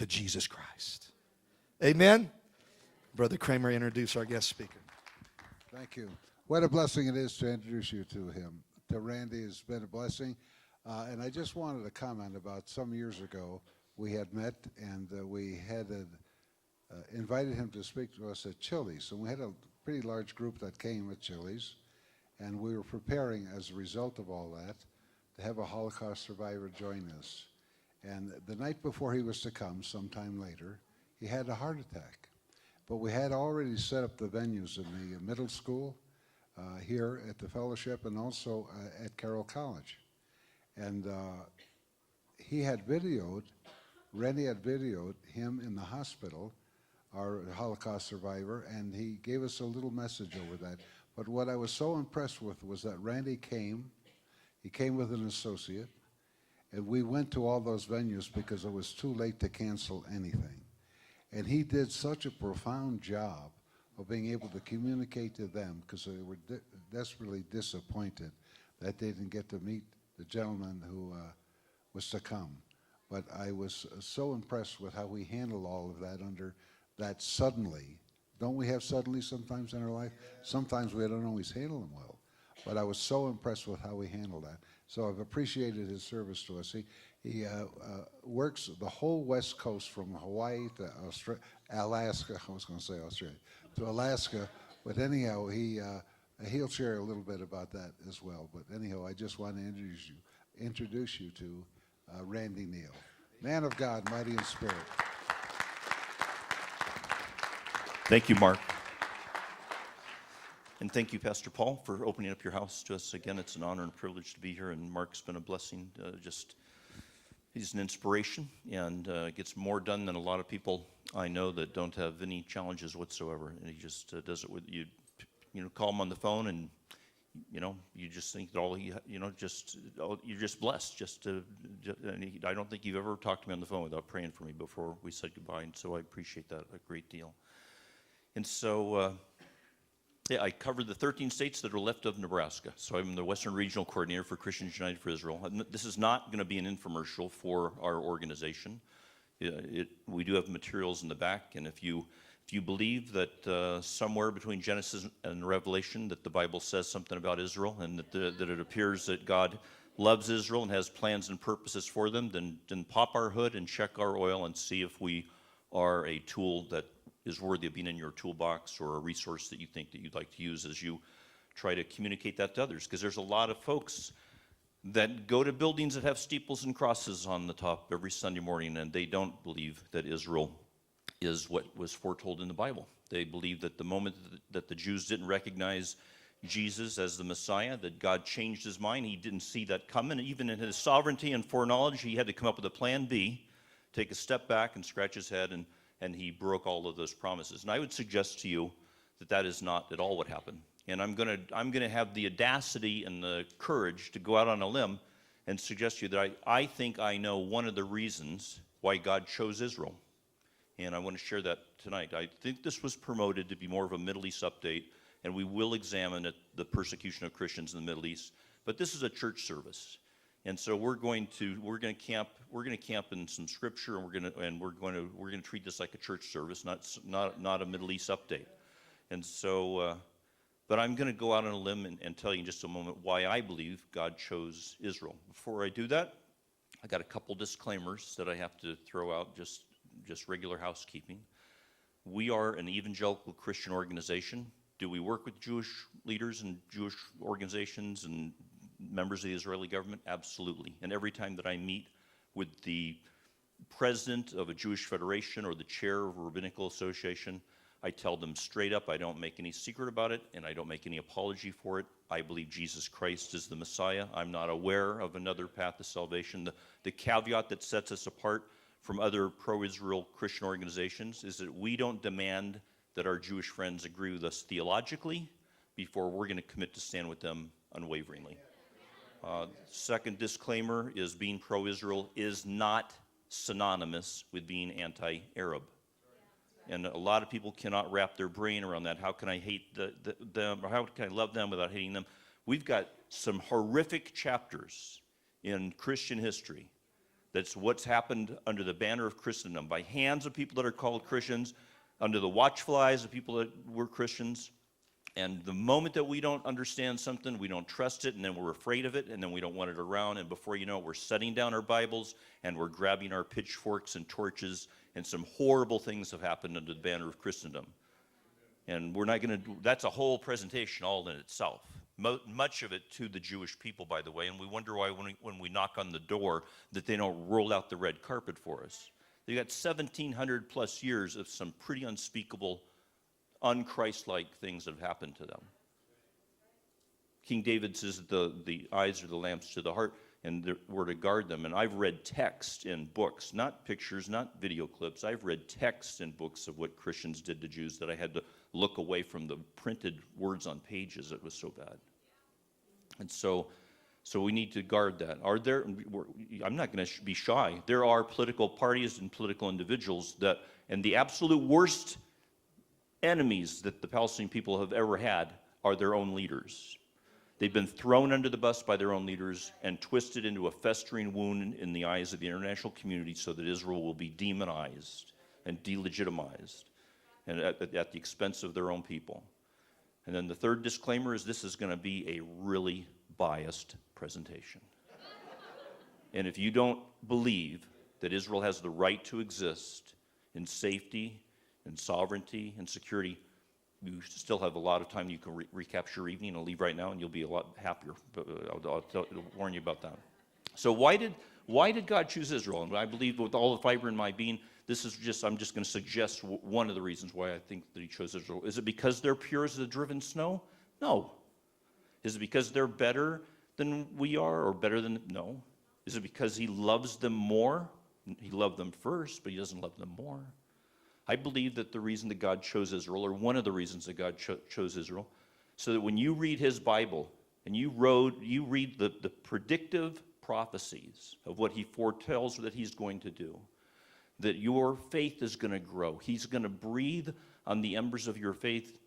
to Jesus Christ. Amen? Brother Kramer, introduce our guest speaker. Thank you. What a blessing it is to introduce you to him. To Randy, it's been a blessing. And I just wanted to comment about some years ago, we had met and we had invited him to speak to us at Chili's. And we had a pretty large group that came at Chili's. And we were preparing, as a result of all that, to have a Holocaust survivor join us. And the night before he was to come, sometime later, he had a heart attack. But we had already set up the venues in the middle school, here at the fellowship, and also at Carroll College. And Randy had videoed him in the hospital, our Holocaust survivor, and he gave us a little message over that. But what I was so impressed with was that Randy came. He came with an associate, and we went to all those venues because it was too late to cancel anything. And he did such a profound job of being able to communicate to them, because they were desperately disappointed that they didn't get to meet the gentleman who was to come. But I was so impressed with how we handled all of that under that suddenly. Don't we have suddenly sometimes in our life? Sometimes we don't always handle them well. But I was so impressed with how we handled that. So I've appreciated his service to us. He works the whole West Coast from Hawaii to Alaska. I was going to say Australia, to Alaska. But anyhow, he'll share a little bit about that as well. But anyhow, I just want to introduce you to Randy Neal, man of God, mighty in spirit. Thank you, Mark. And thank you, Pastor Paul, for opening up your house to us again. It's an honor and privilege to be here, and Mark's been a blessing. He's an inspiration, and gets more done than a lot of people I know that don't have any challenges whatsoever. And he just does it with you. Call him on the phone, and you just think that you're just blessed. I don't think you've ever talked to me on the phone without praying for me before we said goodbye, and so I appreciate that a great deal. And so. I covered the 13 states that are left of Nebraska. So I'm the Western Regional Coordinator for Christians United for Israel. This is not going to be an infomercial for our organization. We do have materials in the back, and if you believe that somewhere between Genesis and Revelation that the Bible says something about Israel, and that it appears that God loves Israel and has plans and purposes for them, then pop our hood and check our oil and see if we are a tool that is worthy of being in your toolbox, or a resource that you think that you'd like to use as you try to communicate that to others. Because there's a lot of folks that go to buildings that have steeples and crosses on the top every Sunday morning, and they don't believe that Israel is what was foretold in the Bible. They believe that the moment that the Jews didn't recognize Jesus as the Messiah, that God changed his mind. He didn't see that coming. Even in his sovereignty and foreknowledge, he had to come up with a plan B, take a step back and scratch his head, and he broke all of those promises. And I would suggest to you that that is not at all what happened. And I'm gonna have the audacity and the courage to go out on a limb and suggest to you that I think I know one of the reasons why God chose Israel. And I want to share that tonight. I think this was promoted to be more of a Middle East update, and we will examine the persecution of Christians in the Middle East. But this is a church service. And so we're going to camp in some scripture, and we're going to treat this like a church service, not a Middle East update. And so, but I'm going to go out on a limb and tell you in just a moment why I believe God chose Israel. Before I do that, I got a couple disclaimers that I have to throw out, just regular housekeeping. We are an evangelical Christian organization. Do we work with Jewish leaders and Jewish organizations and members of the Israeli government? Absolutely. And every time that I meet with the president of a Jewish federation or the chair of a rabbinical association, I tell them straight up, I don't make any secret about it, and I don't make any apology for it. I believe Jesus Christ is the Messiah. I'm not aware of another path to salvation. The caveat that sets us apart from other pro-Israel Christian organizations is that we don't demand that our Jewish friends agree with us theologically before we're going to commit to stand with them unwaveringly. Second disclaimer is being pro-Israel is not synonymous with being anti-Arab. And a lot of people cannot wrap their brain around that. How can I hate them, or how can I love them without hating them? We've got some horrific chapters in Christian history That's what's happened under the banner of Christendom, by hands of people that are called Christians, under the watchful eyes of people that were Christians. And the moment that we don't understand something, we don't trust it, and then we're afraid of it, and then we don't want it around, and before you know it, we're setting down our Bibles, and we're grabbing our pitchforks and torches, and some horrible things have happened under the banner of Christendom. And we're not going to do, that's a whole presentation all in itself. Much of it to the Jewish people, by the way, and we wonder why when we knock on the door that they don't roll out the red carpet for us. They got 1,700 plus years of some pretty unspeakable, unchristlike things that have happened to them. King David says that the eyes are the lamps to the heart, and we're to guard them. And I've read text in books, not pictures, not video clips. I've read text in books of what Christians did to Jews that I had to look away from the printed words on pages. It was so bad. And so we need to guard that. I'm not going to be shy. There are political parties and political individuals that, and the absolute worst enemies that the Palestinian people have ever had are their own leaders. They've been thrown under the bus by their own leaders and twisted into a festering wound in the eyes of the international community so that Israel will be demonized and delegitimized, and at the expense of their own people. And then the third disclaimer is this is going to be a really biased presentation. And if you don't believe that Israel has the right to exist in safety and sovereignty and security, you still have a lot of time. You can recapture your evening and leave right now, and you'll be a lot happier. But I'll warn you about that. So why did God choose Israel? And I believe with all the fiber in my being, I'm just going to suggest one of the reasons why I think that he chose Israel. Is it because they're pure as the driven snow? No. Is it because they're better than we are, or better than? No. Is it because he loves them more? He loved them first, but he doesn't love them more. I believe that the reason that God chose Israel, or one of the reasons that God chose Israel, so that when you read his Bible and you read the predictive prophecies of what he foretells that he's going to do, that your faith is going to grow. He's going to breathe on the embers of your faith,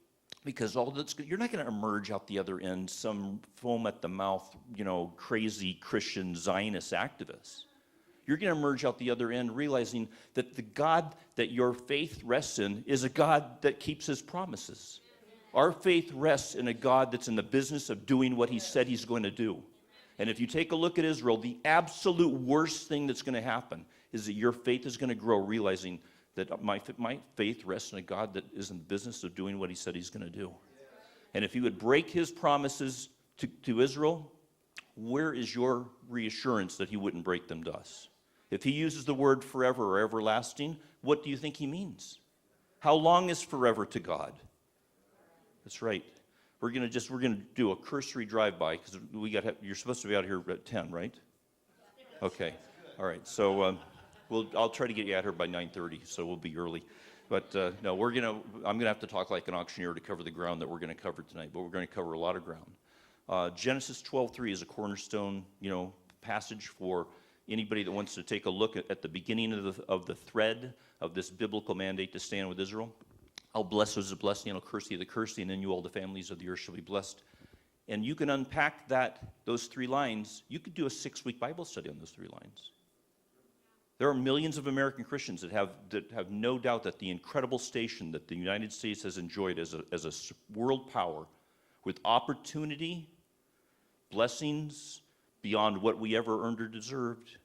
because you're not going to emerge out the other end some foam at the mouth, crazy Christian Zionist activist. You're going to emerge out the other end realizing that the God that your faith rests in is a God that keeps his promises. Our faith rests in a God that's in the business of doing what he said he's going to do. And if you take a look at Israel, the absolute worst thing that's going to happen is that your faith is going to grow, realizing that my faith rests in a God that is in the business of doing what he said he's going to do. And if he would break his promises to Israel, where is your reassurance that he wouldn't break them to us? If he uses the word forever or everlasting, what do you think he means? How long is forever to God? That's right. We're going to do a cursory drive-by, because you're supposed to be out here at 10, right? Okay. All right. So I'll try to get you out here by 9:30, so we'll be early. But no, I'm going to have to talk like an auctioneer to cover the ground that we're going to cover tonight, but we're going to cover a lot of ground. Genesis 12:3 is a cornerstone, passage for anybody that wants to take a look at the beginning of the thread of this biblical mandate to stand with Israel. I'll bless those that bless thee, and I'll curse thee that curse thee, and then you all the families of the earth shall be blessed. And you can unpack those 3 lines. You could do a 6-week Bible study on those 3 lines. There are millions of American Christians that have no doubt that the incredible station that the United States has enjoyed as a world power, with opportunity, blessings beyond what we ever earned or deserved,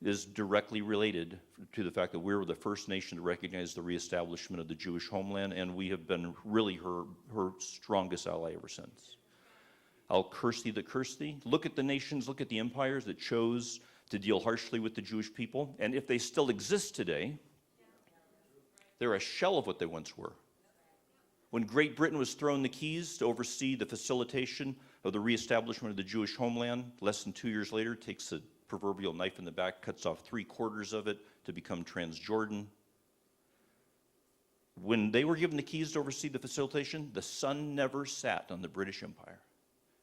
is directly related to the fact that we were the first nation to recognize the reestablishment of the Jewish homeland, and we have been really her strongest ally ever since. I'll curse thee that curse thee. Look at the nations, look at the empires that chose to deal harshly with the Jewish people, and if they still exist today, they're a shell of what they once were. When Great Britain was thrown the keys to oversee the facilitation of the reestablishment of the Jewish homeland, less than 2 years later, takes a proverbial knife in the back, cuts off 3/4 of it to become Transjordan. When they were given the keys to oversee the facilitation, the sun never set on the British Empire.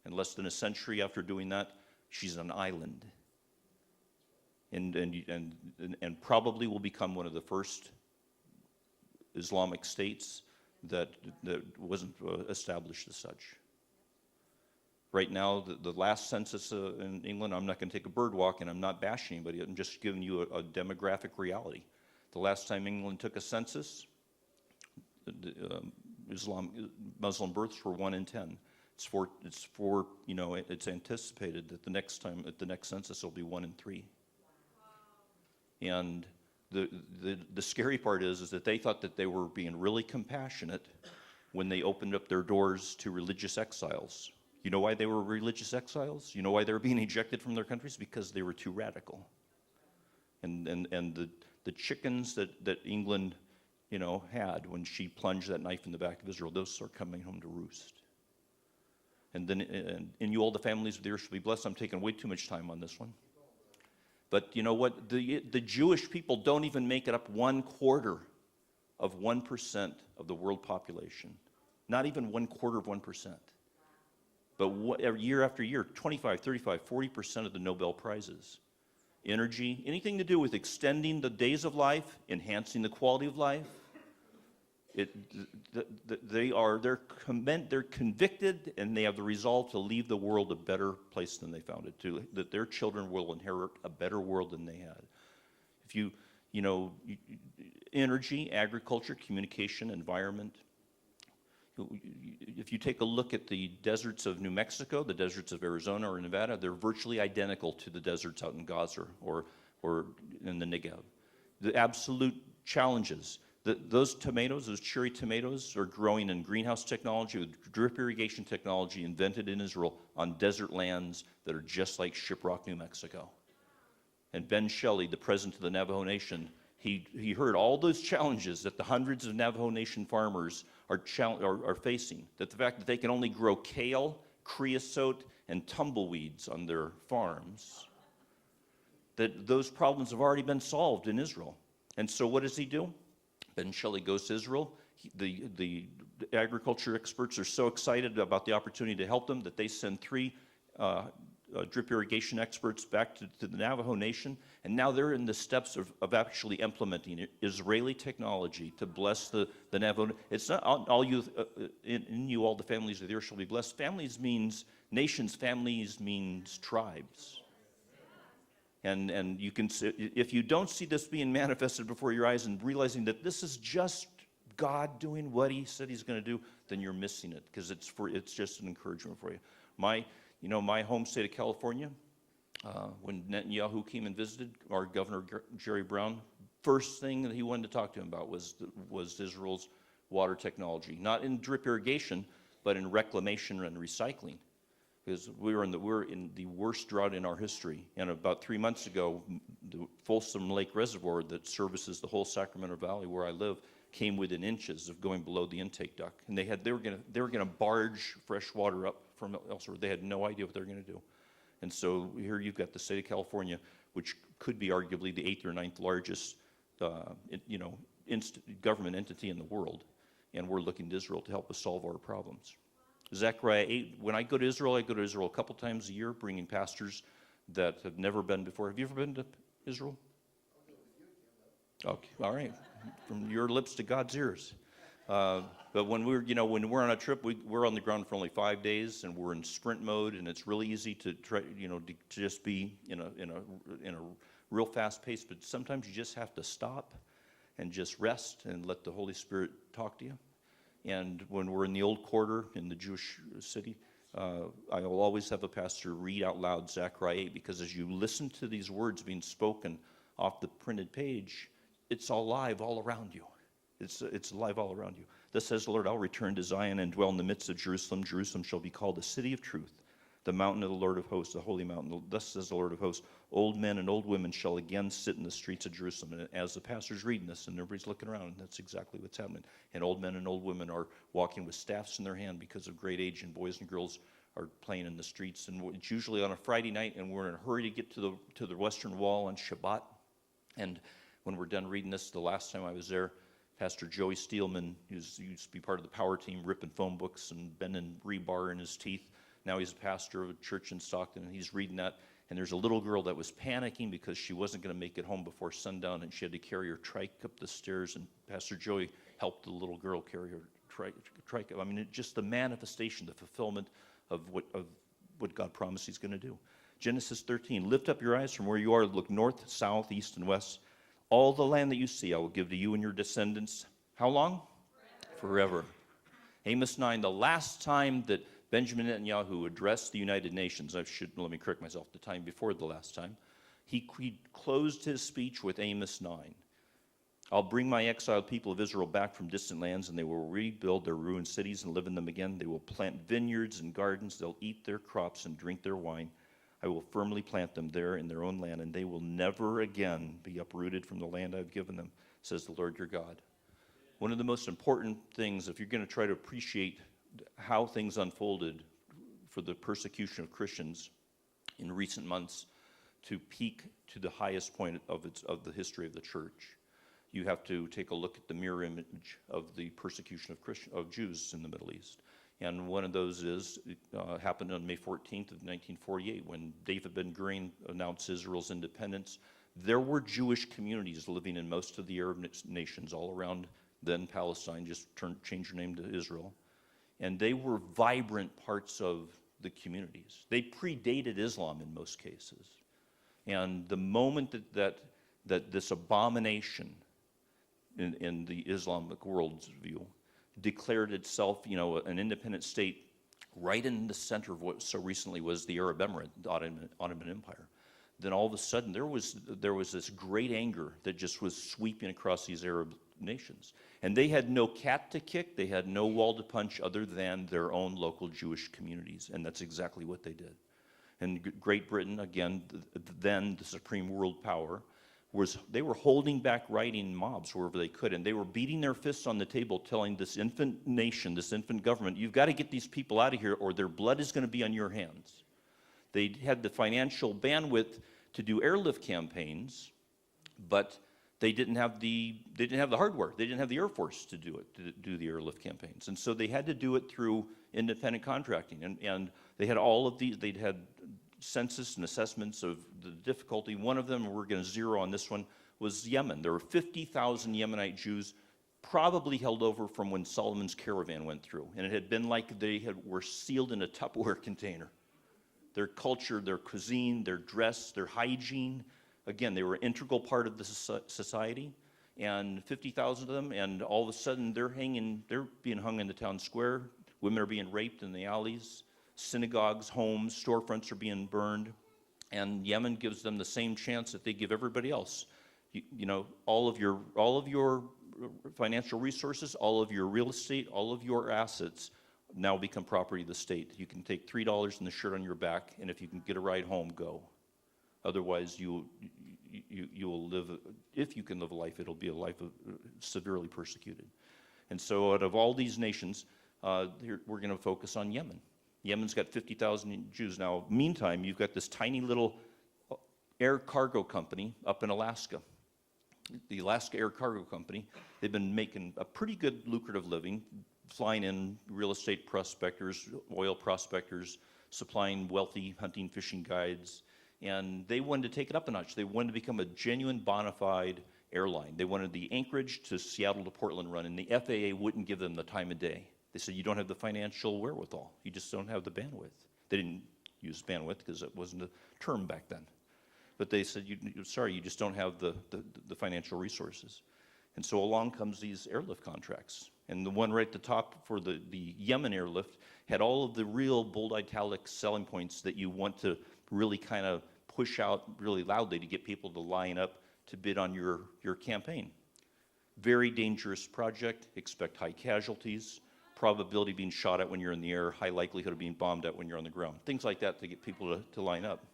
And less than a century after doing that, she's an island. And probably will become one of the first Islamic states that wasn't established as such. Right now, the last census in England, I'm not going to take a bird walk, and I'm not bashing anybody. I'm just giving you a demographic reality. The last time England took a census, Muslim births were 1 in 10. It's anticipated that the next time at the next census will be 1 in 3. And the scary part is that they thought that they were being really compassionate when they opened up their doors to religious exiles. You know why they were religious exiles? You know why they were being ejected from their countries? Because they were too radical. And the chickens that England, had when she plunged that knife in the back of Israel, those are coming home to roost. And then, and you all the families of the earth shall be blessed. I'm taking way too much time on this one. But you know what? The Jewish people don't even make it up 1/4 of 1% of the world population. Not even 1/4 of 1%. But year after year, 25, 35, 40% of the Nobel Prizes. Energy, anything to do with extending the days of life, enhancing the quality of life. They're convicted, and they have the resolve to leave the world a better place than they found it, that their children will inherit a better world than they had. If energy, agriculture, communication, environment. If you take a look at the deserts of New Mexico, the deserts of Arizona or Nevada, they're virtually identical to the deserts out in Gaza or in the Negev. The absolute challenges. Those tomatoes, those cherry tomatoes, are growing in greenhouse technology with drip irrigation technology invented in Israel on desert lands that are just like Shiprock, New Mexico. And Ben Shelley, the president of the Navajo Nation, he heard all those challenges that the hundreds of Navajo Nation farmers are facing. That the fact that they can only grow kale, creosote, and tumbleweeds on their farms, that those problems have already been solved in Israel. And so what does he do? Ben Shelley goes to Israel. The agriculture experts are so excited about the opportunity to help them that they send 3 drip irrigation experts back to the Navajo Nation, and now they're in the steps of actually implementing Israeli technology to bless the Navajo. It's not all you, in you all the families of the earth shall be blessed. Families means nations, families means tribes. And you can, if you don't see this being manifested before your eyes and realizing that this is just God doing what he said he's going to do, then you're missing it, because it's just an encouragement for you. My home state of California, when Netanyahu came and visited, our Governor Jerry Brown, first thing that he wanted to talk to him about was Israel's water technology, not in drip irrigation, but in reclamation and recycling. Because we're in the worst drought in our history. And about 3 months ago, the Folsom Lake Reservoir that services the whole Sacramento Valley where I live came within inches of going below the intake duct. And they were going to barge fresh water up from elsewhere. They had no idea what they were going to do. And so here you've got the state of California, which could be arguably the 8th or 9th largest government entity in the world. And we're looking to Israel to help us solve our problems. Zechariah 8, when I go to Israel a couple times a year, bringing pastors that have never been before. Have you ever been to Israel? Okay, all right. From your lips to God's ears. But when we're on a trip, we're on the ground for only 5 days, and we're in sprint mode, and it's really easy to try, to just be in a real fast pace. But sometimes you just have to stop and just rest and let the Holy Spirit talk to you. And when we're in the old quarter in the Jewish city, I will always have a pastor read out loud Zechariah 8, because as you listen to these words being spoken off the printed page, it's alive all around you. It's alive all around you. Thus says the Lord, I'll return to Zion and dwell in the midst of Jerusalem. Jerusalem shall be called the city of truth, the mountain of the Lord of hosts, the holy mountain. Thus says the Lord of hosts, old men and old women shall again sit in the streets of Jerusalem. And as the pastor's reading this and everybody's looking around, that's exactly what's happening. And old men and old women are walking with staffs in their hand because of great age, and boys and girls are playing in the streets. And it's usually on a Friday night, and we're in a hurry to get to the Western Wall on Shabbat. And when we're done reading this, the last time I was there, Pastor Joey Steelman, who used to be part of the power team, ripping phone books and bending rebar in his teeth. Now he's a pastor of a church in Stockton, and he's reading that. And there's a little girl that was panicking because she wasn't going to make it home before sundown, and she had to carry her trike up the stairs. And Pastor Joey helped the little girl carry her trike. I mean, just the manifestation, the fulfillment of what God promised he's going to do. Genesis 13, lift up your eyes from where you are, look north, south, east, and west. All the land that you see I will give to you and your descendants. How long? Forever. Amos 9, the last time that Benjamin Netanyahu addressed the United Nations, let me correct myself, the time before the last time, he closed his speech with Amos 9. I'll bring my exiled people of Israel back from distant lands, and they will rebuild their ruined cities and live in them again. They will plant vineyards and gardens. They'll eat their crops and drink their wine. I will firmly plant them there in their own land, and they will never again be uprooted from the land I've given them, says the Lord your God. One of the most important things, if you're going to try to appreciate how things unfolded for the persecution of Christians in recent months to peak to the highest point of the history of the church, you have to take a look at the mirror image of the persecution of Jews in the Middle East. And one of those happened on May 14th of 1948 when David Ben-Gurion announced Israel's independence. There were Jewish communities living in most of the Arab nations all around then Palestine, just changed their name to Israel. And they were vibrant parts of the communities. They predated Islam in most cases. And the moment that this abomination in the Islamic worldview declared itself, an independent state right in the center of what so recently was the Arab Emirate, the Ottoman Empire, then all of a sudden there was this great anger that just was sweeping across these Arab nations. And they had no cat to kick, they had no wall to punch other than their own local Jewish communities, and that's exactly what they did. And Great Britain, again, then the supreme world power, they were holding back rioting mobs wherever they could, and they were beating their fists on the table telling this infant nation, this infant government, you've got to get these people out of here or their blood is going to be on your hands. They had the financial bandwidth to do airlift campaigns, but they didn't have the hardware. They didn't have the Air Force to do it, to do the airlift campaigns. And so they had to do it through independent contracting. And they had all of these, they'd had census and assessments of the difficulty. One of them, and we're going to zero on this one, was Yemen. There were 50,000 Yemenite Jews probably held over from when Solomon's caravan went through. And it had been like were sealed in a Tupperware container. Their culture, their cuisine, their dress, their hygiene, again, they were an integral part of the society, and 50,000 of them, and all of a sudden they're being hung in the town square. Women are being raped in the alleys. Synagogues, homes, storefronts are being burned, and Yemen gives them the same chance that they give everybody else. All of your financial resources, all of your real estate, all of your assets now become property of the state. You can take $3 in the shirt on your back, and if you can get a ride home, go. Otherwise, you will live, if you can live a life, it'll be a life of severely persecuted. And so out of all these nations, we're going to focus on Yemen. Yemen's got 50,000 Jews. Now, meantime, you've got this tiny little air cargo company up in Alaska. The Alaska Air Cargo Company, they've been making a pretty good lucrative living, flying in real estate prospectors, oil prospectors, supplying wealthy hunting, fishing guides, and they wanted to take it up a notch. They wanted to become a genuine, bona fide airline. They wanted the Anchorage to Seattle to Portland run, and the FAA wouldn't give them the time of day. They said, you don't have the financial wherewithal. You just don't have the bandwidth. They didn't use bandwidth because it wasn't a term back then. But they said, sorry, you just don't have the financial resources. And so along comes these airlift contracts. And the one right at the top for the Yemen airlift had all of the real bold italic selling points that you want to really kind of push out really loudly to get people to line up to bid on your campaign. Very dangerous project, expect high casualties, probability of being shot at when you're in the air, high likelihood of being bombed at when you're on the ground. Things like that to get people to line up.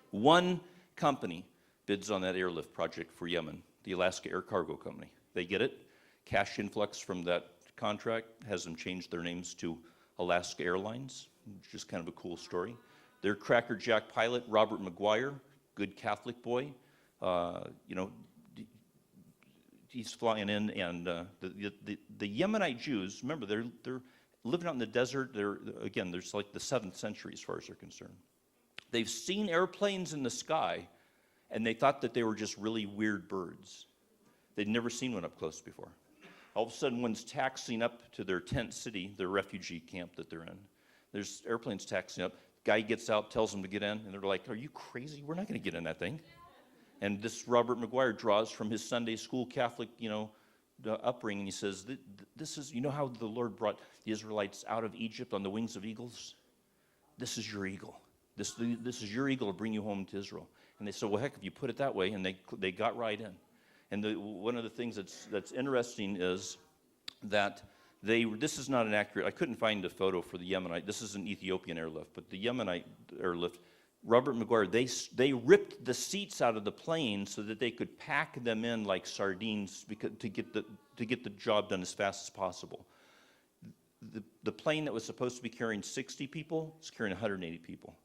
One company bids on that airlift project for Yemen, the Alaska Air Cargo Company. They get it. Cash influx from that contract has them change their names to Alaska Airlines, which is kind of a cool story. Their Cracker Jack pilot, Robert McGuire, good Catholic boy, he's flying in, and the Yemenite Jews, remember, they're living out in the desert. There's like the 7th century as far as they're concerned. They've seen airplanes in the sky, and they thought that they were just really weird birds. They'd never seen one up close before. All of a sudden, one's taxiing up to their tent city, their refugee camp that they're in. There's airplanes taxiing up. Guy gets out, tells them to get in, and they're like, are you crazy? We're not going to get in that thing. And this Robert McGuire draws from his Sunday school Catholic, the upbringing. He says, this is, you know how the Lord brought the Israelites out of Egypt on the wings of eagles? This is your eagle. This is your eagle to bring you home to Israel. And they said, well, heck, if you put it that way, and they got right in. And one of the things that's interesting is that this is not an accurate, I couldn't find a photo for the Yemenite. This is an Ethiopian airlift, but the Yemenite airlift, Robert McGuire, they ripped the seats out of the plane so that they could pack them in like sardines to get the job done as fast as possible. The plane that was supposed to be carrying 60 people is carrying 180 people.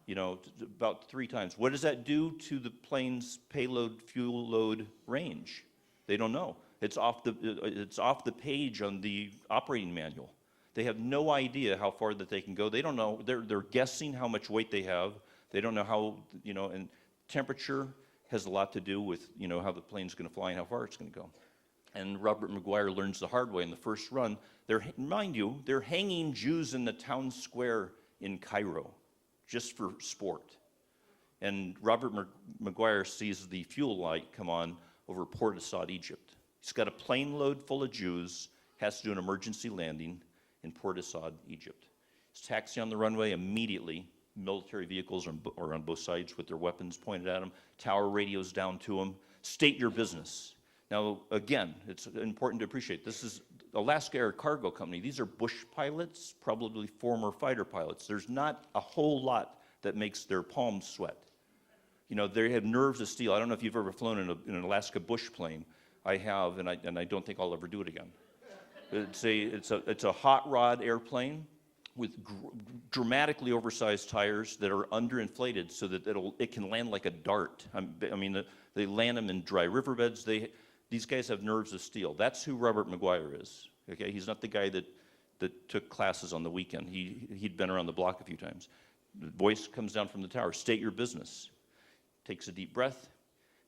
About 3 times. What does that do to the plane's payload, fuel load range? They don't know. It's off the page on the operating manual. They have no idea how far that they can go. They don't know. They're guessing how much weight they have. They don't know how, and temperature has a lot to do with, how the plane's going to fly and how far it's going to go. And Robert McGuire learns the hard way in the first run. Mind you, they're hanging Jews in the town square in Cairo just for sport. And Robert McGuire sees the fuel light come on over Port Asad, Egypt. He's got a plane load full of Jews, has to do an emergency landing in Port Asad, Egypt. He's taxiing on the runway immediately. Military vehicles are on both sides with their weapons pointed at them. Tower radios down to them. State your business. Now, again, it's important to appreciate, this is Alaska Air Cargo Company. These are bush pilots, probably former fighter pilots. There's not a whole lot that makes their palms sweat. They have nerves of steel. I don't know if you've ever flown in an Alaska bush plane. I have, and I don't think I'll ever do it again. It's a hot rod airplane with dramatically oversized tires that are underinflated so that it can land like a dart. They land them in dry riverbeds. These guys have nerves of steel. That's who Robert McGuire is. Okay, he's not the guy that took classes on the weekend. He'd been around the block a few times. The voice comes down from the tower. State your business. Takes a deep breath.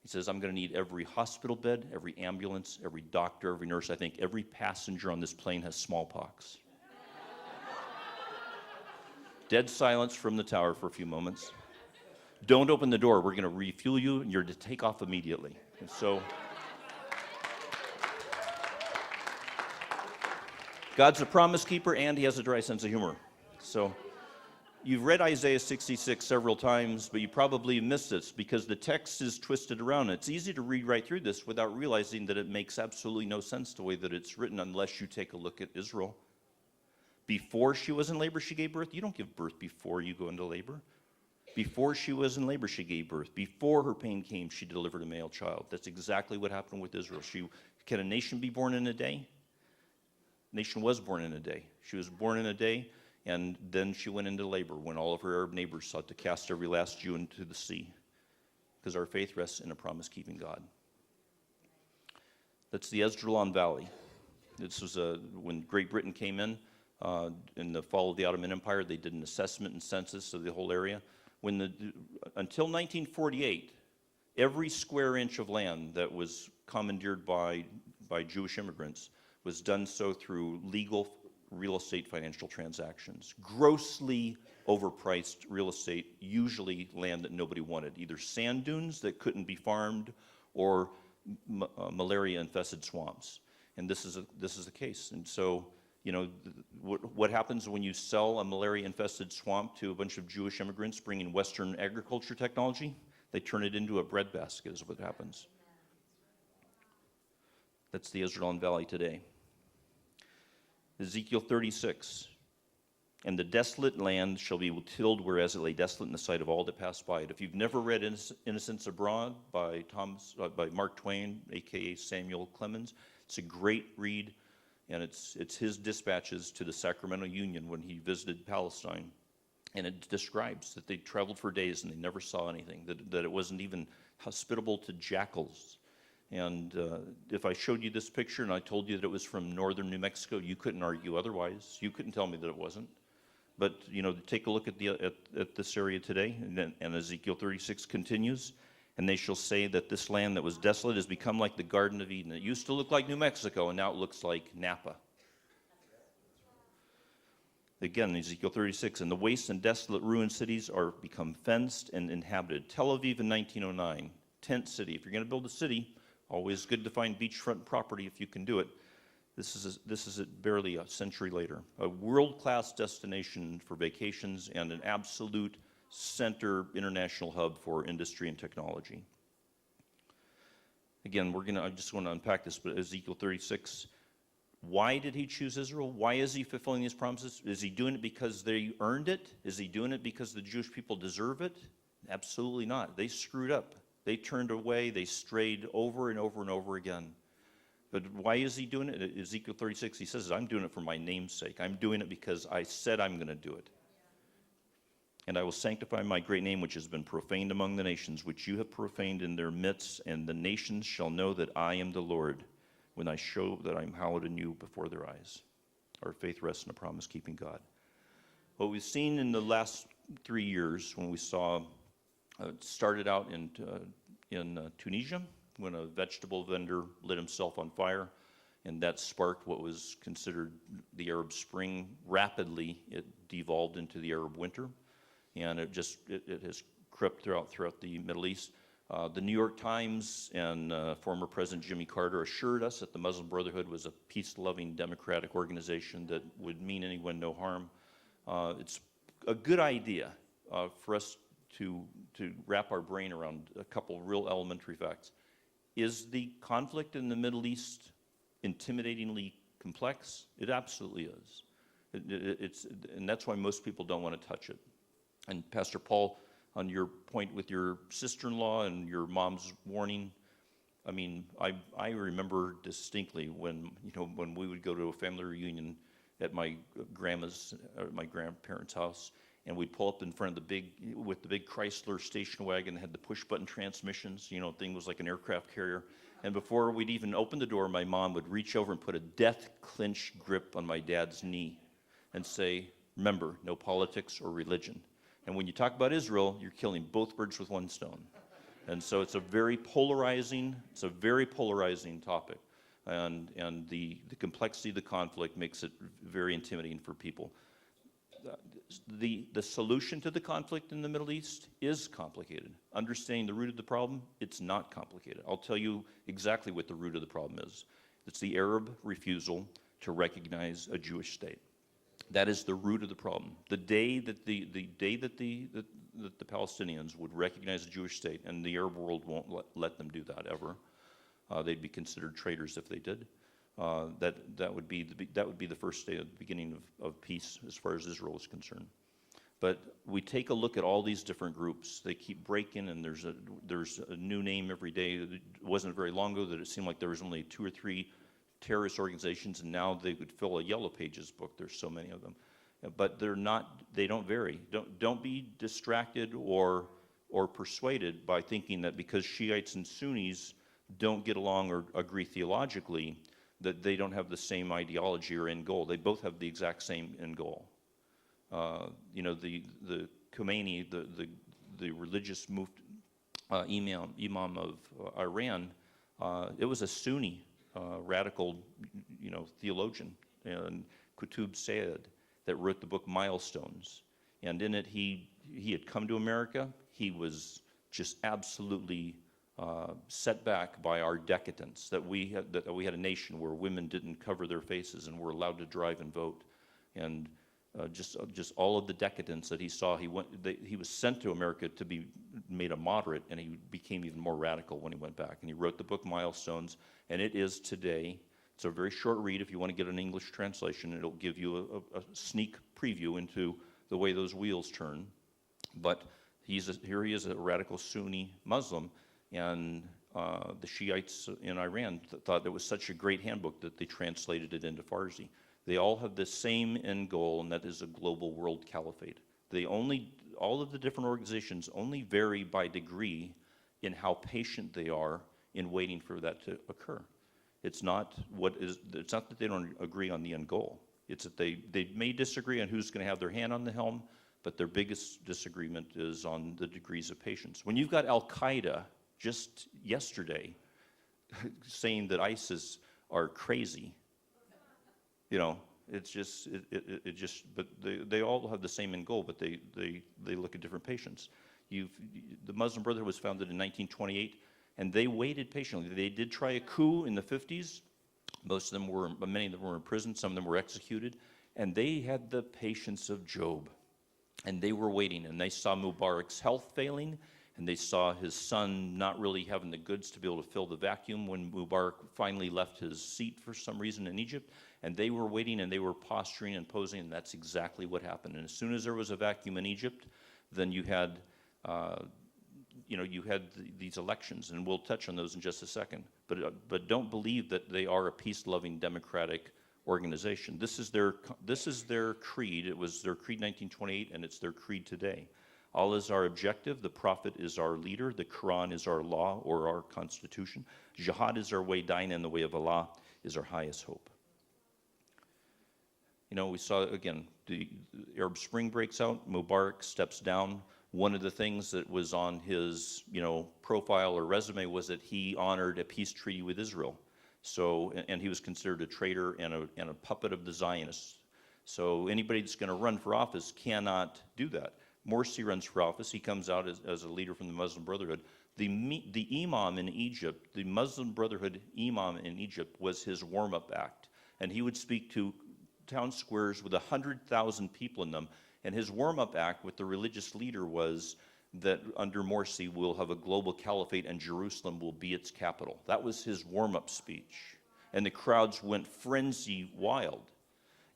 He says, I'm going to need every hospital bed, every ambulance, every doctor, every nurse. I think every passenger on this plane has smallpox. Dead silence from the tower for a few moments. Don't open the door. We're going to refuel you, and you're to take off immediately. And so God's a promise keeper, and he has a dry sense of humor. So you've read Isaiah 66 several times, but you probably missed this because the text is twisted around. It's easy to read right through this without realizing that it makes absolutely no sense the way that it's written unless you take a look at Israel. Before she was in labor, she gave birth. You don't give birth before you go into labor. Before she was in labor, she gave birth. Before her pain came, she delivered a male child. That's exactly what happened with Israel. Can a nation be born in a day? Nation was born in a day. She was born in a day, and then she went into labor when all of her Arab neighbors sought to cast every last Jew into the sea, because our faith rests in a promise-keeping God. That's the Esdraelon Valley. This was when Great Britain came in the fall of the Ottoman Empire. They did an assessment and census of the whole area. Until 1948, every square inch of land that was commandeered by Jewish immigrants was done so through legal real estate financial transactions. Grossly overpriced real estate, usually land that nobody wanted, either sand dunes that couldn't be farmed or malaria-infested swamps. And this is the case. And so, what happens when you sell a malaria-infested swamp to a bunch of Jewish immigrants bringing Western agriculture technology? They turn it into a breadbasket is what happens. That's the Esdraelon Valley today. Ezekiel 36, and the desolate land shall be tilled, whereas it lay desolate in the sight of all that passed by it. If you've never read Innocents Abroad by Mark Twain, a.k.a. Samuel Clemens, it's a great read, and it's his dispatches to the Sacramento Union when he visited Palestine. And it describes that they traveled for days and they never saw anything, that it wasn't even hospitable to jackals. And if I showed you this picture and I told you that it was from northern New Mexico, you couldn't argue otherwise. You couldn't tell me that it wasn't. But, take a look at this area today, and Ezekiel 36 continues. And they shall say that this land that was desolate has become like the Garden of Eden. It used to look like New Mexico, and now it looks like Napa. Again, Ezekiel 36, and the waste and desolate ruined cities are become fenced and inhabited. Tel Aviv in 1909, tent city. If you're going to build a city, always good to find beachfront property if you can do it. This is barely a century later. A world-class destination for vacations and an absolute center international hub for industry and technology. Again, I just want to unpack this, but Ezekiel 36, why did he choose Israel? Why is he fulfilling these promises? Is he doing it because they earned it? Is he doing it because the Jewish people deserve it? Absolutely not. They screwed up. They turned away. They strayed over and over and over again. But why is he doing it? Ezekiel 36, he says, I'm doing it for my name's sake. I'm doing it because I said I'm going to do it. And I will sanctify my great name, which has been profaned among the nations, which you have profaned in their midst, and the nations shall know that I am the Lord, when I show that I'm hallowed in you before their eyes. Our faith rests in a promise-keeping God. What we've seen in the last 3 years, when we saw, it started out in Tunisia, when a vegetable vendor lit himself on fire, and that sparked what was considered the Arab Spring. Rapidly, it devolved into the Arab Winter, and it has crept throughout the Middle East. The New York Times and former President Jimmy Carter assured us that the Muslim Brotherhood was a peace-loving democratic organization that would mean anyone no harm. It's a good idea for us to wrap our brain around a couple real elementary facts. Is the conflict in the Middle East intimidatingly complex? It absolutely is. And that's why most people don't want to touch it. And Pastor Paul, on your point with your sister-in-law and your mom's warning, I mean, I remember distinctly when we would go to a family reunion at my grandparents' house, and we'd pull up in front of the big Chrysler station wagon that had the push-button transmissions. Thing was like an aircraft carrier. And before we'd even open the door, my mom would reach over and put a death clinch grip on my dad's knee and say, remember, no politics or religion. And when you talk about Israel, you're killing both birds with one stone. And so it's a very polarizing topic. And the complexity of the conflict makes it very intimidating for people. The solution to the conflict in the Middle East is complicated. Understanding the root of the problem, it's not complicated. I'll tell you exactly what the root of the problem is. It's the Arab refusal to recognize a Jewish state. That is the root of the problem. The day that the Palestinians would recognize a Jewish state, and the Arab world won't let them do that ever. They'd be considered traitors if they did. That would be the first day of the beginning of peace as far as Israel is concerned. But we take a look at all these different groups. They keep breaking, and there's a new name every day. It wasn't very long ago that it seemed like there was only 2 or 3 terrorist organizations, and now they would fill a Yellow Pages book. There's so many of them, but they don't vary. Don't be distracted or persuaded by thinking that because Shiites and Sunnis don't get along or agree theologically, that they don't have the same ideology or end goal. They both have the exact same end goal. The Khomeini, the religious imam of Iran, it was a Sunni radical, theologian, and Qutb Sayyid, that wrote the book Milestones. And in it, he had come to America. He was just absolutely set back by our decadence, that we had a nation where women didn't cover their faces and were allowed to drive and vote, and just all of the decadence that he saw. He was sent to America to be made a moderate, and he became even more radical when he went back. And he wrote the book Milestones, and it is today. It's a very short read. If you want to get an English translation, it'll give you a sneak preview into the way those wheels turn. But here he is, a radical Sunni Muslim, and the Shiites in Iran thought it was such a great handbook that they translated it into Farsi. They all have the same end goal, and that is a global world caliphate. All of the different organizations only vary by degree in how patient they are in waiting for that to occur. It's not that they don't agree on the end goal. It's that they may disagree on who's going to have their hand on the helm, but their biggest disagreement is on the degrees of patience. When you've got Al-Qaeda just yesterday saying that ISIS are crazy, It's just, it just, but they all have the same end goal, but they look at different patients. The Muslim Brotherhood was founded in 1928, and they waited patiently. They did try a coup in the 50s. Many of them were in prison, some of them were executed, and they had the patience of Job. And they were waiting, and they saw Mubarak's health failing, and they saw his son not really having the goods to be able to fill the vacuum when Mubarak finally left his seat for some reason in Egypt. And they were waiting, and they were posturing and posing, and that's exactly what happened. And as soon as there was a vacuum in Egypt, then you had, these elections, and we'll touch on those in just a second. But don't believe that they are a peace-loving democratic organization. This is their creed. It was their creed in 1928, and it's their creed today. Allah is our objective. The Prophet is our leader. The Quran is our law or our constitution. Jihad is our way. Dying in the way of Allah is our highest hope. We saw, again, the Arab Spring breaks out. Mubarak steps down. One of the things that was on his, profile or resume was that he honored a peace treaty with Israel. So, and he was considered a traitor and a puppet of the Zionists. So anybody that's going to run for office cannot do that. Morsi runs for office. He comes out as a leader from the Muslim Brotherhood. The imam in Egypt, the Muslim Brotherhood imam in Egypt, was his warm-up act. And he would speak to town squares with 100,000 people in them. And his warm-up act with the religious leader was that under Morsi we'll have a global caliphate and Jerusalem will be its capital. That was his warm-up speech. And the crowds went frenzy wild.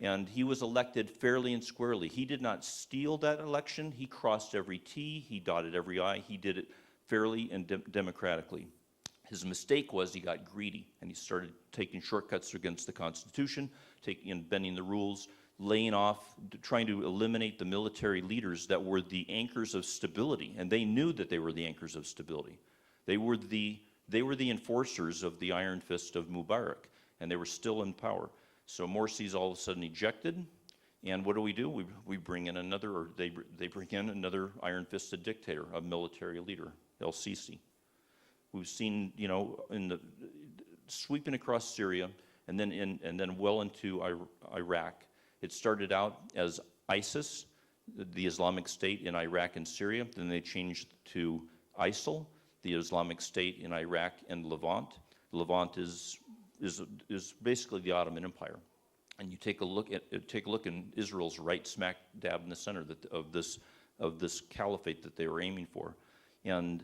And he was elected fairly and squarely. He did not steal that election. He crossed every T. He dotted every I. He did it fairly and democratically. His mistake was he got greedy, and he started taking shortcuts against the Constitution, bending the rules, laying off, trying to eliminate the military leaders that were the anchors of stability. And they knew that they were the anchors of stability. They were the enforcers of the iron fist of Mubarak, and they were still in power. So Morsi's all of a sudden ejected, and what do? We bring in another, or they bring in another iron-fisted dictator, a military leader, El-Sisi. We've seen, sweeping across Syria, and then well into Iraq. It started out as ISIS, the Islamic State in Iraq and Syria. Then they changed to ISIL, the Islamic State in Iraq and Levant. Levant is basically the Ottoman Empire. And you take a look in Israel's right smack dab in the center of this caliphate that they were aiming for. And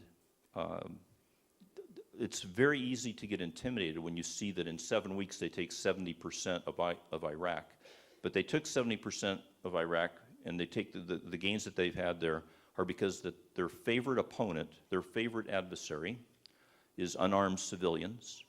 it's very easy to get intimidated when you see that in 7 weeks they take 70% of Iraq. But they took 70% of Iraq, and they take the gains that they've had there are because their favorite opponent, their favorite adversary, is unarmed civilians.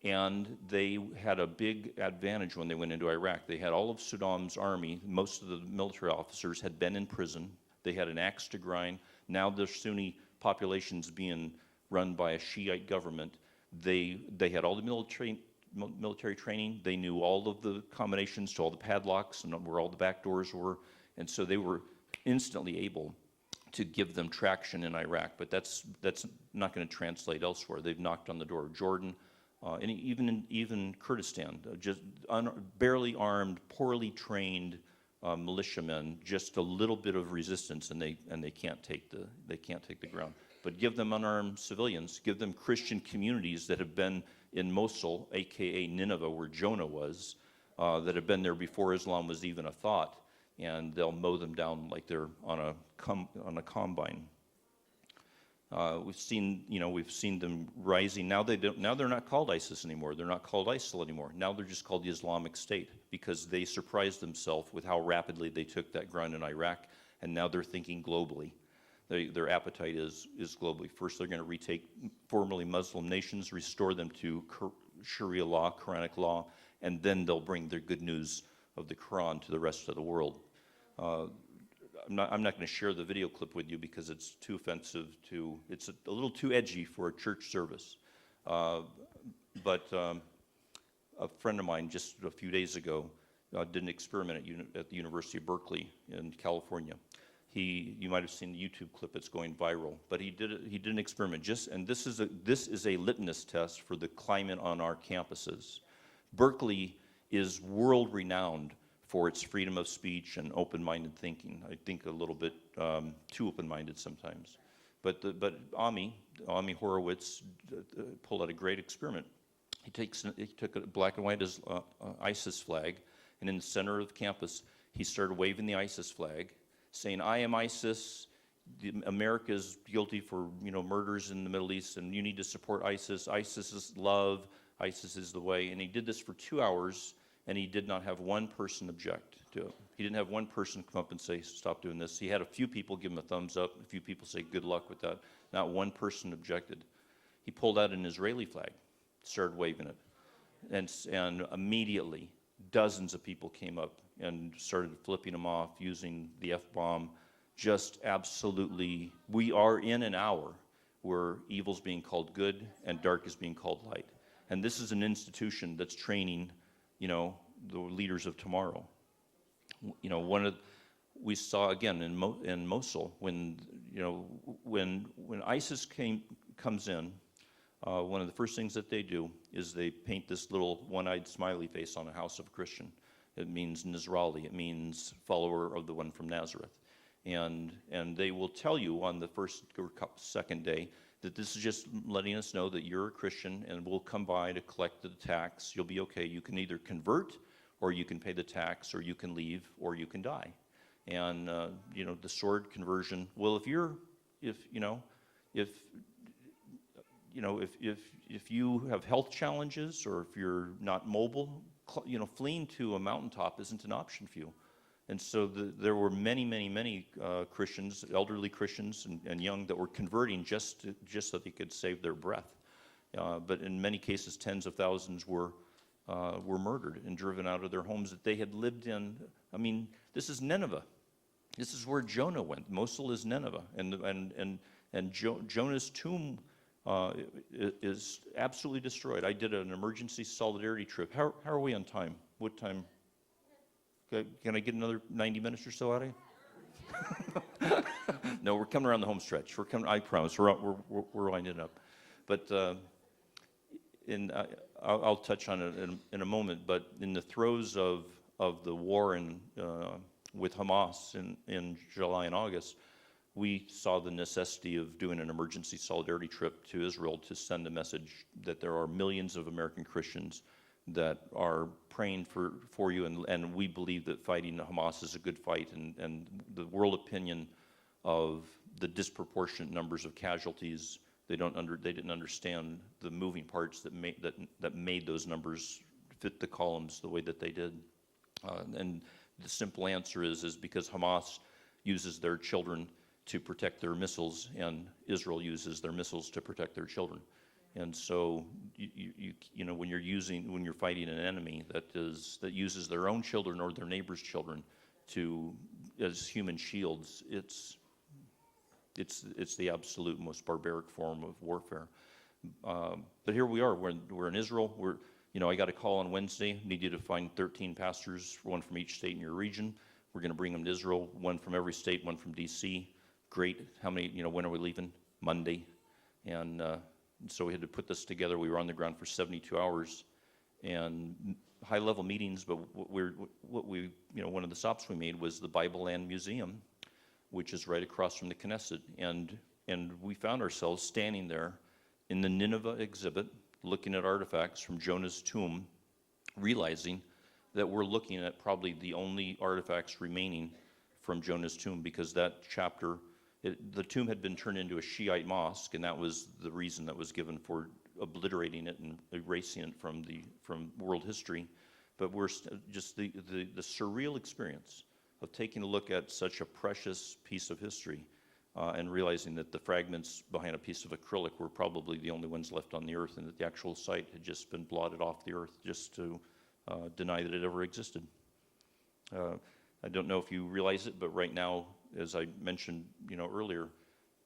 And they had a big advantage when they went into Iraq. They had all of Saddam's army. Most of the military officers had been in prison. They had an axe to grind. Now the Sunni population's being run by a Shiite government. They had all the military training. They knew all of the combinations to all the padlocks and where all the back doors were. And so they were instantly able to give them traction in Iraq. But that's not going to translate elsewhere. They've knocked on the door of Jordan. And even Kurdistan, just barely armed, poorly trained militiamen, just a little bit of resistance, and they can't take the ground. But give them unarmed civilians, give them Christian communities that have been in Mosul, aka Nineveh, where Jonah was, that have been there before Islam was even a thought, and they'll mow them down like they're on a combine. We've seen them rising. Now they're not called ISIS anymore. They're not called ISIL anymore. Now they're just called the Islamic State because they surprised themselves with how rapidly they took that ground in Iraq, and now they're thinking globally. Their appetite is globally. First, they're going to retake formerly Muslim nations, restore them to Sharia law, Quranic law, and then they'll bring their good news of the Quran to the rest of the world. I'm not going to share the video clip with you because it's too offensive it's a little too edgy for a church service. But a friend of mine just a few days ago did an experiment at the University of Berkeley in California. You might have seen the YouTube clip that's going viral, but he did an experiment and this is a litmus test for the climate on our campuses. Berkeley is world-renowned for its freedom of speech and open-minded thinking. I think a little bit too open-minded sometimes. But Ami Horowitz pulled out a great experiment. He took a black and white ISIS flag, and in the center of the campus, he started waving the ISIS flag, saying, "I am ISIS. America is guilty for murders in the Middle East, and you need to support ISIS. ISIS is love. ISIS is the way." And he did this for 2 hours, and he did not have one person object to it. He didn't have one person come up and say, "Stop doing this." He had a few people give him a thumbs up, a few people say, "Good luck with that." Not one person objected. He pulled out an Israeli flag, started waving it, and immediately dozens of people came up and started flipping him off, using the F-bomb. Just absolutely, we are in an hour where evil's being called good and dark is being called light. And this is an institution that's training, the leaders of tomorrow. We saw again in Mosul when ISIS comes in, one of the first things that they do is they paint this little one-eyed smiley face on a house of a Christian. It means Nisrali. It means follower of the one from Nazareth. And they will tell you on the first or second day that this is just letting us know that you're a Christian and we'll come by to collect the tax. You'll be okay. You can either convert, or you can pay the tax, or you can leave, or you can die. And the sword conversion. Well, if you have health challenges, or if you're not mobile, fleeing to a mountaintop isn't an option for you. And so there were many Christians, elderly Christians and young, that were converting just so they could save their breath. But in many cases, tens of thousands were murdered and driven out of their homes that they had lived in. I mean, this is Nineveh. This is where Jonah went. Mosul is Nineveh, and Jonah's tomb is absolutely destroyed. I did an emergency solidarity trip. How are we on time? What time? Can I get another 90 minutes or so out of you? No, we're coming around the home stretch. I promise. We're winding up. But I'll touch on it in a moment. But in the throes of the war with Hamas in July and August, we saw the necessity of doing an emergency solidarity trip to Israel to send a message that there are millions of American Christians that are praying for you, and we believe that fighting Hamas is a good fight, and the world opinion of the disproportionate numbers of casualties, they didn't understand the moving parts that made those numbers fit the columns the way that they did. And the simple answer is because Hamas uses their children to protect their missiles, and Israel uses their missiles to protect their children. And so, when you're fighting an enemy that uses their own children or their neighbor's children as human shields, it's the absolute most barbaric form of warfare. But here we are. We're in Israel. I got a call on Wednesday. Need you to find 13 pastors, one from each state in your region. We're going to bring them to Israel. One from every state, one from D.C. Great. How many? When are we leaving? Monday. And so we had to put this together. We were on the ground for 72 hours, and high-level meetings. But one of the stops we made was the Bible Land Museum, which is right across from the Knesset, and we found ourselves standing there in the Nineveh exhibit, looking at artifacts from Jonah's tomb, realizing that we're looking at probably the only artifacts remaining from Jonah's tomb, because that chapter. The tomb had been turned into a Shiite mosque, and that was the reason that was given for obliterating it and erasing it from world history. But we're just the surreal experience of taking a look at such a precious piece of history and realizing that the fragments behind a piece of acrylic were probably the only ones left on the earth, and that the actual site had just been blotted off the earth just to deny that it ever existed. I don't know if you realize it, but right now, as I mentioned, earlier,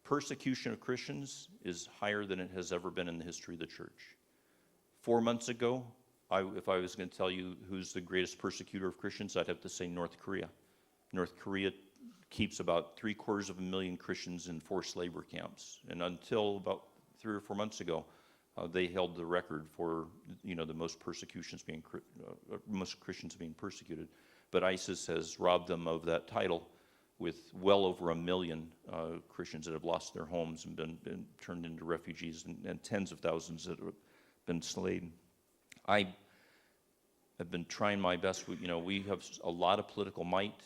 persecution of Christians is higher than it has ever been in the history of the church. 4 months ago, if I was going to tell you who's the greatest persecutor of Christians, I'd have to say North Korea. North Korea keeps about 750,000 Christians in forced labor camps, and until about 3 or 4 months ago, They held the record for, the most most Christians being persecuted. But ISIS has robbed them of that title with well over 1 million Christians that have lost their homes and been turned into refugees, and tens of thousands that have been slain. I have been trying my best. We have a lot of political might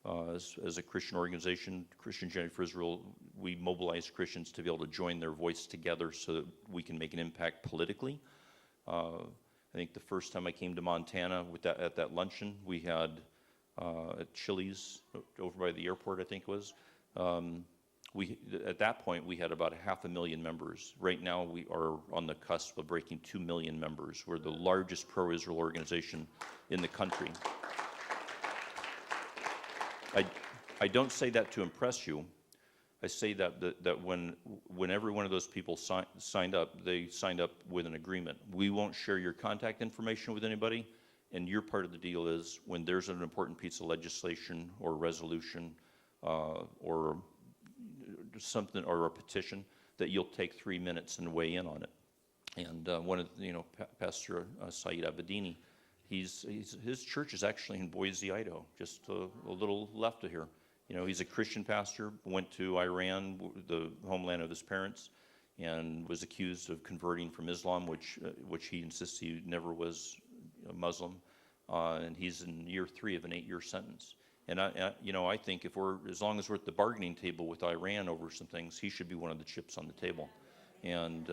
as a Christian organization, Christian United for Israel. We mobilize Christians to be able to join their voice together so that we can make an impact politically. I think the first time I came to Montana at that luncheon, we had at Chili's over by the airport, I think it was. At that point, we had about 500,000 members. Right now, we are on the cusp of breaking 2 million members. We're the largest pro-Israel organization in the country. I don't say that to impress you. I say that when every one of those people signed up, they signed up with an agreement. We won't share your contact information with anybody, and your part of the deal is when there's an important piece of legislation or resolution or something, or a petition, that you'll take 3 minutes and weigh in on it. And one of Pastor Saeed Abedini, his church is actually in Boise, Idaho, just a little left of here. He's a Christian pastor, went to Iran, the homeland of his parents, and was accused of converting from Islam, which he insists he never was a Muslim. And he's in year 3 of an 8-year sentence. And I think as long as we're at the bargaining table with Iran over some things, he should be one of the chips on the table. And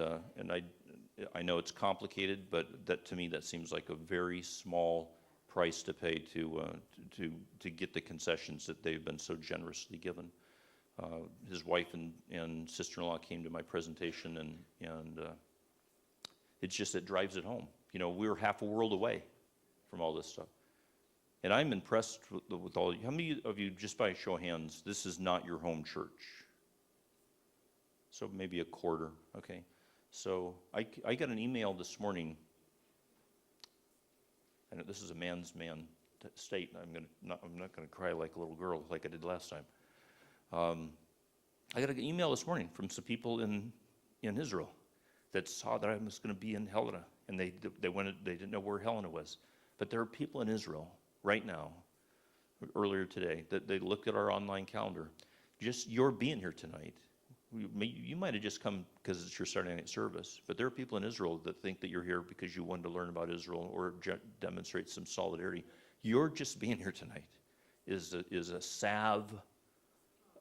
I know it's complicated, but to me that seems like a very small price to pay to get the concessions that they've been so generously given. His wife and sister-in-law came to my presentation, and it drives it home. We're half a world away from all this stuff. And I'm impressed with all. How many of you, just by a show of hands, this is not your home church? So maybe a quarter. Okay. So I got an email this morning. I know this is a man's man state. I'm not going to cry like a little girl like I did last time. I got an email this morning from some people in Israel that saw that I was going to be in Helena, and they didn't know where Helena was. But there are people in Israel right now, earlier today, that they looked at our online calendar. Just your being here tonight, you might have just come because it's your Saturday night service, but there are people in Israel that think that you're here because you wanted to learn about Israel or demonstrate some solidarity. Your just being here tonight is a salve,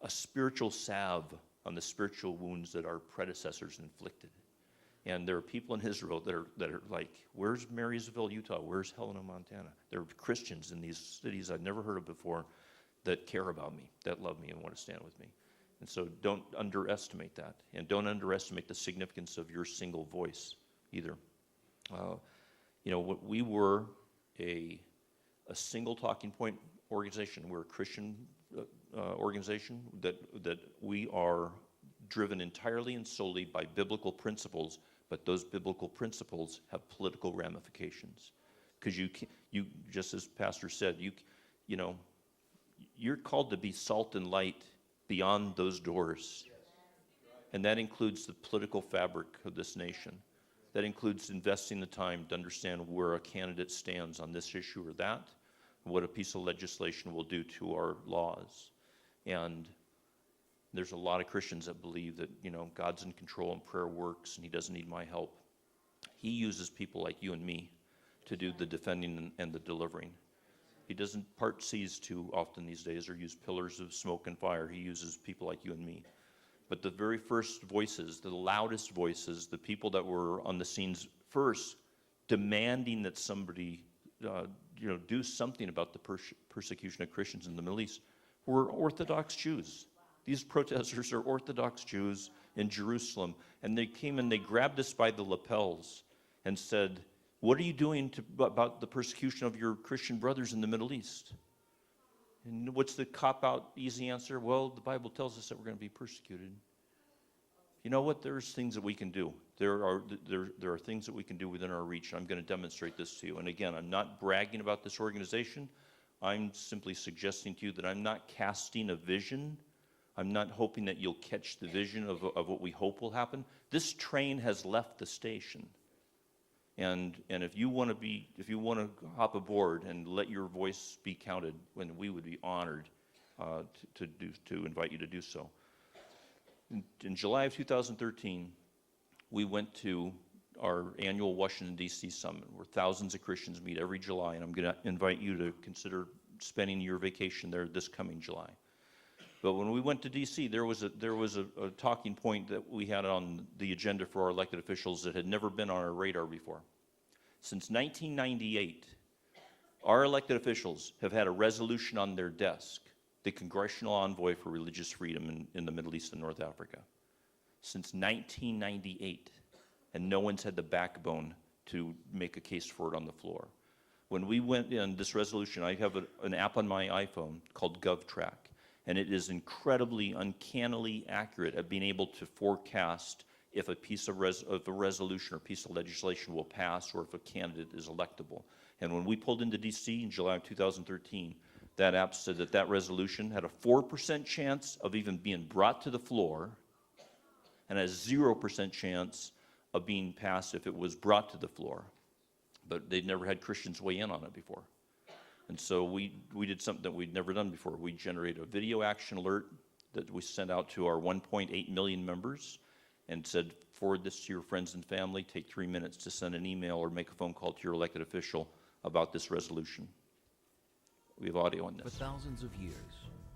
a spiritual salve on the spiritual wounds that our predecessors inflicted. And there are people in Israel that are like, where's Marysville, Utah? Where's Helena, Montana? There are Christians in these cities I've never heard of before that care about me, that love me, and want to stand with me. And so don't underestimate that. And don't underestimate the significance of your single voice either. We were a single talking point organization. We're a Christian organization that we are driven entirely and solely by biblical principles, but those biblical principles have political ramifications. Because you just as Pastor said, you're called to be salt and light beyond those doors. And that includes the political fabric of this nation. That includes investing the time to understand where a candidate stands on this issue or that, and what a piece of legislation will do to our laws. And there's a lot of Christians that believe that, God's in control and prayer works and he doesn't need my help. He uses people like you and me to do the defending and the delivering. He doesn't part seas too often these days or use pillars of smoke and fire. He uses people like you and me. But the very first voices, the loudest voices, the people that were on the scenes first demanding that somebody do something about the persecution of Christians in the Middle East were Orthodox Jews. These protesters are Orthodox Jews in Jerusalem. And they came and they grabbed us by the lapels and said, what are you doing about the persecution of your Christian brothers in the Middle East? And what's the cop-out easy answer? Well, the Bible tells us that we're going to be persecuted. You know what? There's things that we can do. There are things that we can do within our reach. I'm going to demonstrate this to you. And again, I'm not bragging about this organization. I'm simply suggesting to you that I'm not casting a vision I'm not hoping that you'll catch the vision of what we hope will happen. This train has left the station. And if you want to hop aboard and let your voice be counted, when we would be honored to invite you to do so. In July of 2013, we went to our annual Washington, D.C. summit, where thousands of Christians meet every July, and I'm going to invite you to consider spending your vacation there this coming July. But when we went to D.C., there was a talking point that we had on the agenda for our elected officials that had never been on our radar before. Since 1998, our elected officials have had a resolution on their desk, the Congressional Envoy for Religious Freedom in the Middle East and North Africa. Since 1998, and no one's had the backbone to make a case for it on the floor. When we went in this resolution, I have an app on my iPhone called GovTrack, and it is incredibly, uncannily accurate at being able to forecast if a piece of a resolution or piece of legislation will pass or if a candidate is electable. And when we pulled into D.C. in July of 2013, that app said that that resolution had a 4% chance of even being brought to the floor and a 0% chance of being passed if it was brought to the floor. But they'd never had Christians weigh in on it before. And so we did something that we'd never done before. We generated a video action alert that we sent out to our 1.8 million members and said, forward this to your friends and family, take 3 minutes to send an email or make a phone call to your elected official about this resolution. We have audio on For this. thousands of years,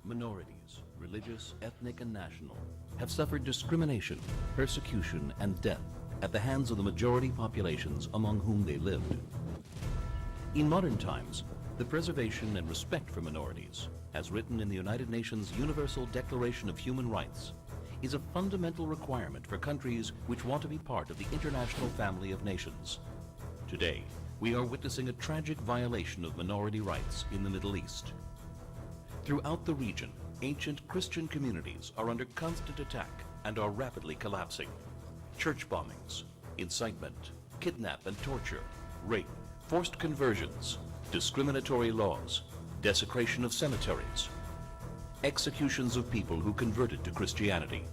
minorities, religious, ethnic, and national, have suffered discrimination, persecution, and death at the hands of the majority populations among whom they lived. In modern times, the preservation and respect for minorities, as written in the United Nations Universal Declaration of Human Rights, is a fundamental requirement for countries which want to be part of the international family of nations. Today, we are witnessing a tragic violation of minority rights in the Middle East. Throughout the region, ancient Christian communities are under constant attack and are rapidly collapsing. Church bombings, incitement, kidnap and torture, rape, forced conversions, discriminatory laws, desecration of cemeteries, executions of people who converted to Christianity,